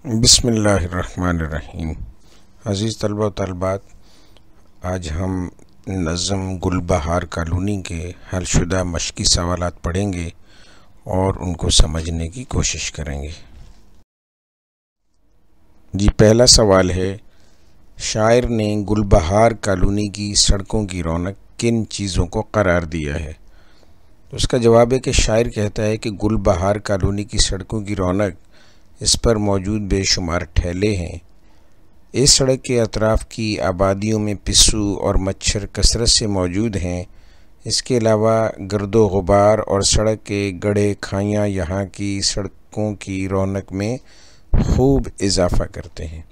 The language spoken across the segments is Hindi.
बिस्मिल्लाहिर्रहमानिर्रहीम। अज़ीज़ तलबा व तलबात, आज हम नज़्म गुलबहार कॉलोनी के हलशुदा मशक़ी सवालात पढ़ेंगे और उनको समझने की कोशिश करेंगे। जी, पहला सवाल है, शायर ने गुलबहार कॉलोनी की सड़कों की रौनक किन चीज़ों को करार दिया है? तो उसका जवाब है कि शायर कहता है कि गुलबहार कॉलोनी की सड़कों की रौनक, इस पर मौजूद बेशुमार ठेले हैं। इस सड़क के अतराफ़ की आबादियों में पिस्सू और मच्छर कसरत से मौजूद हैं। इसके अलावा गर्दो गुबार और सड़क के गड्ढे खाइयाँ यहाँ की सड़कों की रौनक में खूब इजाफ़ा करते हैं।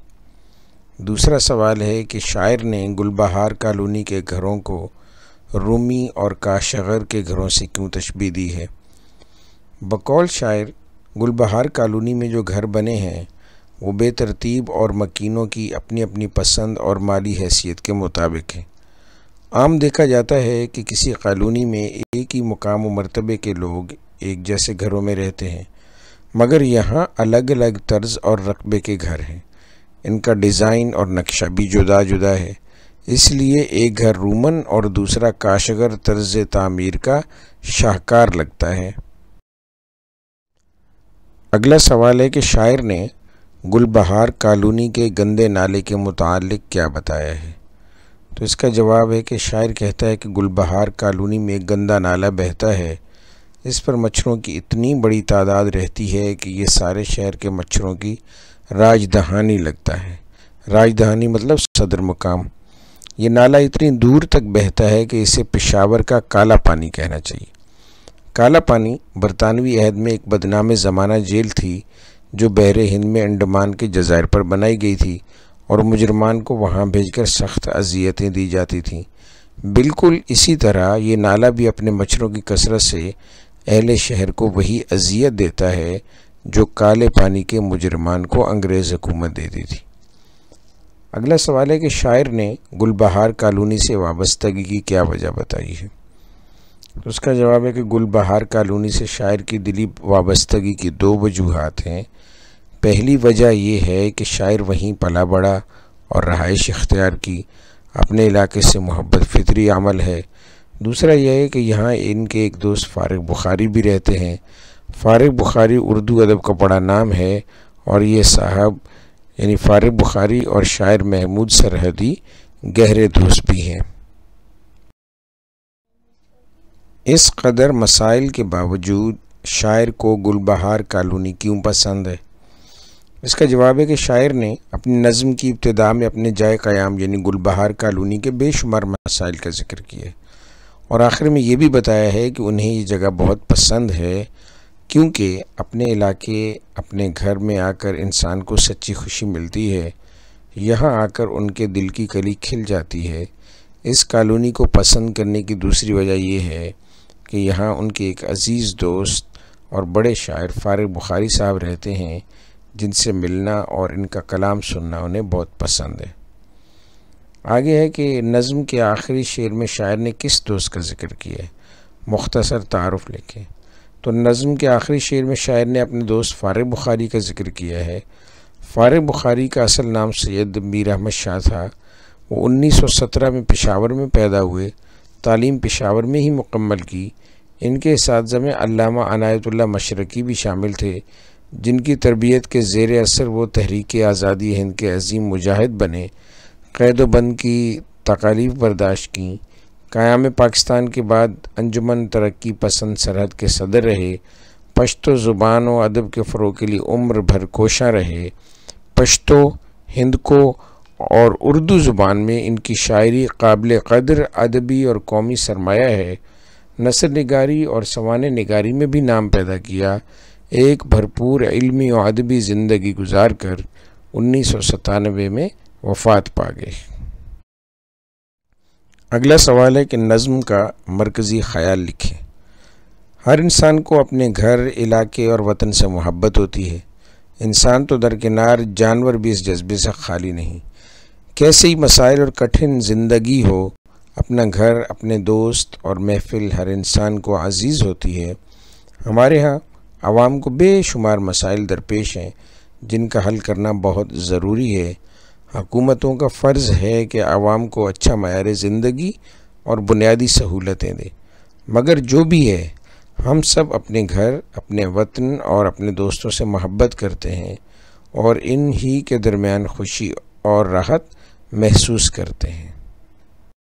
दूसरा सवाल है कि शायर ने गुलबहार कॉलोनी के घरों को रूमी और काशगर के घरों से क्यों तशबीह दी है? बकौल शायर, गुलबहार कॉलोनी में जो घर बने हैं वो बेतरतीब और मकीनों की अपनी अपनी पसंद और माली हैसियत के मुताबिक हैं। आम देखा जाता है कि किसी कॉलोनी में एक ही मुकाम व मर्तबे के लोग एक जैसे घरों में रहते हैं, मगर यहाँ अलग अलग तर्ज और रकबे के घर हैं। इनका डिज़ाइन और नक्शा भी जुदा जुदा है, इसलिए एक घर रूमन और दूसरा काशगर तर्ज तामीर का शाहकार लगता है। अगला सवाल है कि शायर ने गुलबहार कॉलोनी के गंदे नाले के मुतालिक क्या बताया है? तो इसका जवाब है कि शायर कहता है कि गुलबहार कॉलोनी में एक गंदा नाला बहता है। इस पर मच्छरों की इतनी बड़ी तादाद रहती है कि ये सारे शहर के मच्छरों की राजधानी लगता है। राजधानी मतलब सदर मुकाम। ये नाला इतनी दूर तक बहता है कि इसे पेशावर का काला पानी कहना चाहिए। काला पानी बरतानवी अहद में एक बदनाम ज़माना जेल थी जो बहरे हिंद में अंडमान के जज़ायर पर बनाई गई थी और मुजरमान को वहाँ भेजकर सख्त अज़ियतें दी जाती थीं। बिल्कुल इसी तरह ये नाला भी अपने मच्छरों की कसरत से अहले शहर को वही अज़ियत देता है जो काले पानी के मुजरमान को अंग्रेज़ हुकूमत देती थी। अगला सवाल है कि शायर ने गुलबहार कॉलोनी से वाबस्तगी की क्या वजह बताई है? तो उसका जवाब है कि गुलबहार कॉलोनी से शायर की दिली वाबस्तगी की दो वजूहात हैं। पहली वजह यह है कि शायर वहीं पला बढ़ा और रहाइश इख्तियार की। अपने इलाके से मोहब्बत फितरी अमल है। दूसरा यह है कि यहाँ इनके एक दोस्त फारिग बुखारी भी रहते हैं। फारिग बुखारी उर्दू अदब का बड़ा नाम है और ये साहब यानी फारिग बुखारी और शायर महमूद सरहदी गहरे दोस्त भी हैं। इस कदर मसाइल के बावजूद शायर को गुलबहार कॉलोनी क्यों पसंद है? इसका जवाब है कि शायर ने अपनी नज़्म की इब्तिदा में अपने जाए क़याम यानी गुलबहार कॉलोनी के बेशुमार मसाइल का जिक्र किया है और आखिर में ये भी बताया है कि उन्हें ये जगह बहुत पसंद है क्योंकि अपने इलाके अपने घर में आकर इंसान को सच्ची खुशी मिलती है। यहाँ आकर उनके दिल की कली खिल जाती है। इस कॉलोनी को पसंद करने की दूसरी वजह यह है कि यहाँ उनके एक अज़ीज़ दोस्त और बड़े शायर फारिग बुखारी साहब रहते हैं, जिनसे मिलना और इनका कलाम सुनना उन्हें बहुत पसंद है। आगे है कि नज़्म के आखिरी शेर में शायर ने किस दोस्त का जिक्र किया है? मुख्तसर तारुफ लिखें। तो नज़्म के आखिरी शेर में शायर ने अपने दोस्त फारिग बुखारी का जिक्र किया है। फारिग बुखारी का असल नाम सैयद मीर अहमद शाह था। वो 1917 में पेशावर में पैदा हुए। तालीम पेशावर में ही मुकम्मल की। इनके इस्तिज़ा में अल्लामा अनायतुल्लाह मशरकी भी शामिल थे, जिनकी तरबियत के ज़ेर असर वो तहरीक आज़ादी हिंद के अज़ीम मुजाहिद बने। क़ैद व बंद की तकालीफ बर्दाश्त की। क़याम पाकिस्तान के बाद अंजुमन तरक्की पसंद सरहद के सदर रहे। पश्तो ज़ुबान व अदब के फ़रोग़ के लिए उम्र भर कोशां रहे। पश्तो, हिंद को और उर्दू ज़ुबान में इनकी शायरी काबिल क़द्र अदबी और कौमी सरमाया है। नसर निगारी और सवाने निगारी में भी नाम पैदा किया। एक भरपूर इल्मी और अदबी ज़िंदगी गुजार कर 1997 में वफ़ात पा गए। अगला सवाल है कि नज़्म का मरकज़ी ख़याल लिखें। हर इंसान को अपने घर, इलाके और वतन से मोहब्बत होती है। इंसान तो दरकिनार, जानवर भी इस जज्बे से खाली नहीं। कैसे ही मसाइल और कठिन ज़िंदगी हो, अपना घर, अपने दोस्त और महफ़िल हर इंसान को अज़ीज़ होती है। हमारे यहाँ आवाम को बेशुमार मसाइल दरपेश हैं, जिनका हल करना बहुत ज़रूरी है। हुकूमतों का फ़र्ज़ है कि आवाम को अच्छा मयार ज़िंदगी और बुनियादी सहूलतें दें। मगर जो भी है, हम सब अपने घर, अपने वतन और अपने दोस्तों से मोहब्बत करते हैं और इन ही के दरमियान खुशी और राहत महसूस करते हैं।